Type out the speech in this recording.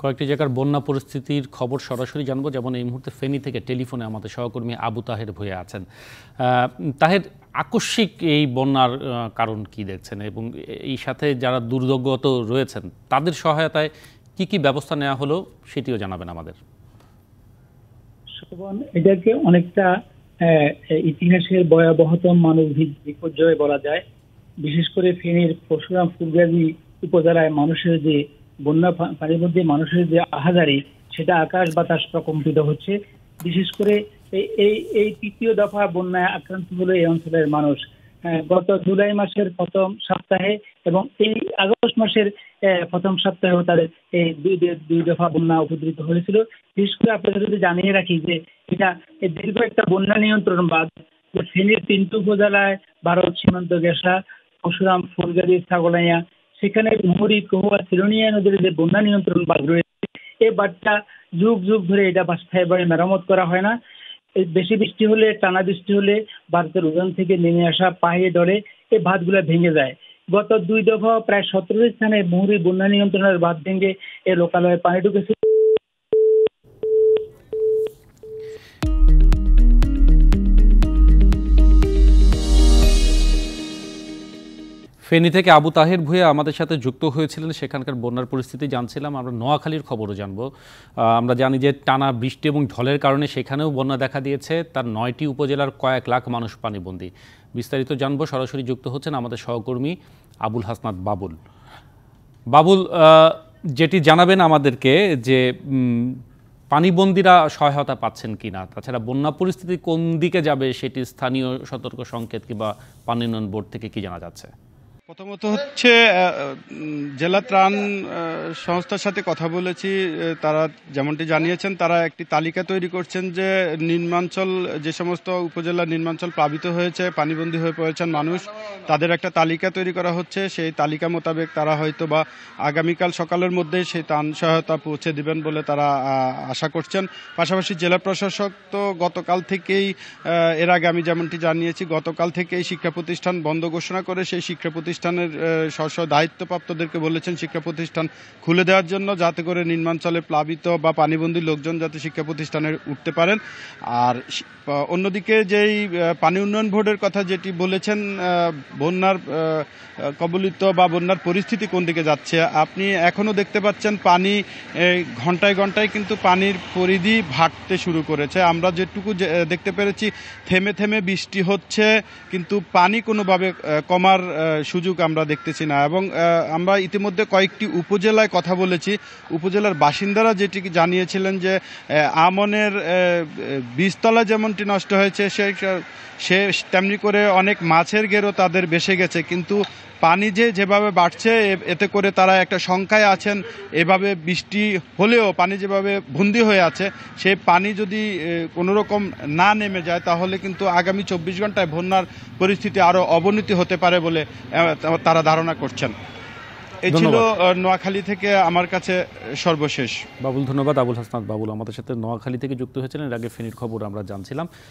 কয়েকটি জায়গার বন্যা পরিস্থিতির খবর সরাসরি জানবো, যেমন এই মুহূর্তে ফেনী থেকে টেলিফোনে আমাদের সহকর্মী আবু তাহের ভূঁইয়া আছেন। তাহের, আকস্মিক এই বন্যার কারণ কি দেখছেন, এবং এই সাথে যারা দুর্গত রয়েছেন তাদের সহায়তায় কি কি ব্যবস্থা নেওয়া হলো সেটিও জানাবেন আমাদের। এটাকে অনেকটা ইতিহাসের ভয়াবহতম মানবিক বিপর্যয় বলা যায়। বিশেষ করে ফেনীর পরশুরাম ফুলগাজী উপজেলায় মানুষের যে বন্যা পানির মধ্যে মানুষের যে আহাজারি, সেটা আকাশ বাতাস প্রকম্পিত হচ্ছে। বিশেষ করে এই এই তৃতীয় দফা বন্যায় আক্রান্ত হলো এই অঞ্চলের মানুষ। গত জুলাই মাসের প্রথম সপ্তাহে এবং এই আগস্ট মাসের প্রথম সপ্তাহেও তাদের এই দুই দফা বন্যা উপদ্রুত হয়েছিল। বিশেষ করে আপনাদের যদি জানিয়ে রাখি যে এটা দীর্ঘ একটা বন্যা নিয়ন্ত্রণ বাঁধ, ফেনীর 3টি উপজেলায় ভারত সীমান্ত গেসা, পরশুরাম ফুলগাজী, ছাগলাইয়া, সেখানে মুহুরী, কহুয়া, সিরোনিয়া নদীর যে বন্যা নিয়ন্ত্রণ বাঁধ রয়েছে, এই বাঁধটা যুগ যুগ ধরে এটা স্থায়ীভাবে মেরামত করা হয় না। বেশি বৃষ্টি হলে, টানা বৃষ্টি হলে ভারতের উজান থেকে নেমে আসা পাহাড়ি ডরে এই বাঁধগুলো ভেঙে যায়। গত 2 দফা প্রায় 17 স্থানে মুহুরী বন্যা নিয়ন্ত্রণের বাঁধ ভেঙে এই লোকালয়ে পানি ঢুকেছে। ফেনী থেকে আবু তাহের ভূঁইয়া আমাদের সাথে যুক্ত হয়েছিলেন, সেখানকার বন্যার পরিস্থিতি জানছিলাম। আমরা নোয়াখালীর খবরও জানবো। আমরা জানি যে টানা বৃষ্টি এবং ঢলের কারণে সেখানেও বন্যা দেখা দিয়েছে, তার 9টি উপজেলার কয়েক লাখ মানুষ পানিবন্দী। বিস্তারিত জানবো, সরাসরি যুক্ত হচ্ছেন আমাদের সহকর্মী আবুল হাসনাত বাবুল। বাবুল, যেটি জানাবেন আমাদেরকে যে পানিবন্দীরা সহায়তা পাচ্ছেন কিনা, তাছাড়া বন্যা পরিস্থিতি কোন দিকে যাবে সেটি স্থানীয় সতর্ক সংকেত কিংবা পানি উন্নয়ন বোর্ড থেকে কি জানা যাচ্ছে? প্রথমত হচ্ছে জেলা ত্রাণ সংস্থার সাথে কথা বলেছি। তারা যেমনটি জানিয়েছেন, তারা একটি তালিকা তৈরি করছেন যে নিম্নাঞ্চল, যে সমস্ত উপজেলা নিম্নাঞ্চল প্লাবিত হয়েছে, পানিবন্দী হয়ে পড়েছেন মানুষ, তাদের একটা তালিকা তৈরি করা হচ্ছে। সেই তালিকা মোতাবেক তারা হয়তো বা আগামীকাল সকালের মধ্যেই সেই ত্রাণ সহায়তা পৌঁছে দিবেন বলে তারা আশা করছেন। পাশাপাশি জেলা প্রশাসক তো গতকাল থেকেই, এর আগে আমি যেমনটি জানিয়েছি, গতকাল থেকেই শিক্ষা প্রতিষ্ঠান বন্ধ ঘোষণা করে সেই শিক্ষা প্রতিষ্ঠানের স্ব দায়িত্বপ্রাপ্তদেরকে বলেছেন শিক্ষা প্রতিষ্ঠান খুলে দেওয়ার জন্য, যাতে করে নিম্নাঞ্চলে প্লাবিত বা পানিবন্দী লোকজন যাতে শিক্ষা প্রতিষ্ঠানে উঠতে পারেন। আর অন্যদিকে যেই পানি উন্নয়ন বোর্ডের কথা যেটি বলেছেন, বন্যার কবলিত বা বন্যার পরিস্থিতি কোন দিকে যাচ্ছে, আপনি এখনো দেখতে পাচ্ছেন পানি ঘন্টায় ঘন্টায় কিন্তু পানির পরিধি বাড়তে শুরু করেছে। আমরা যেটুকু দেখতে পেরেছি, থেমে থেমে বৃষ্টি হচ্ছে, কিন্তু পানি কোনোভাবে কমার সুযোগ আমরা দেখতেছি না। এবং আমরা ইতিমধ্যে কয়েকটি উপজেলায় কথা বলেছি, উপজেলার বাসিন্দারা যেটি জানিয়েছিলেন যে আমনের বীজতলা যেমনটি নষ্ট হয়েছে, সে তেমনি করে অনেক মাছের গেরও তাদের ভেসে গেছে। কিন্তু পানি যেভাবে বাড়ছে, এতে করে তারা একটা শঙ্কায় আছেন, এভাবে বৃষ্টি হলেও পানি যেভাবে বন্দী হয়ে আছে, সেই পানি যদি কোনোরকম না নেমে যায়, তাহলে কিন্তু আগামী 24 ঘন্টায় বন্যার পরিস্থিতি আরও অবনতি হতে পারে বলে তারা ধারণা করছেন। এই ছিল নোয়াখালী থেকে আমার কাছে সর্বশেষ। বাবুল, ধন্যবাদ। আবুল হাসনাত বাবুল আমাদের সাথে নোয়াখালী থেকে যুক্ত হয়েছিলেন। এর আগে ফেনীর খবর আমরা জানছিলাম।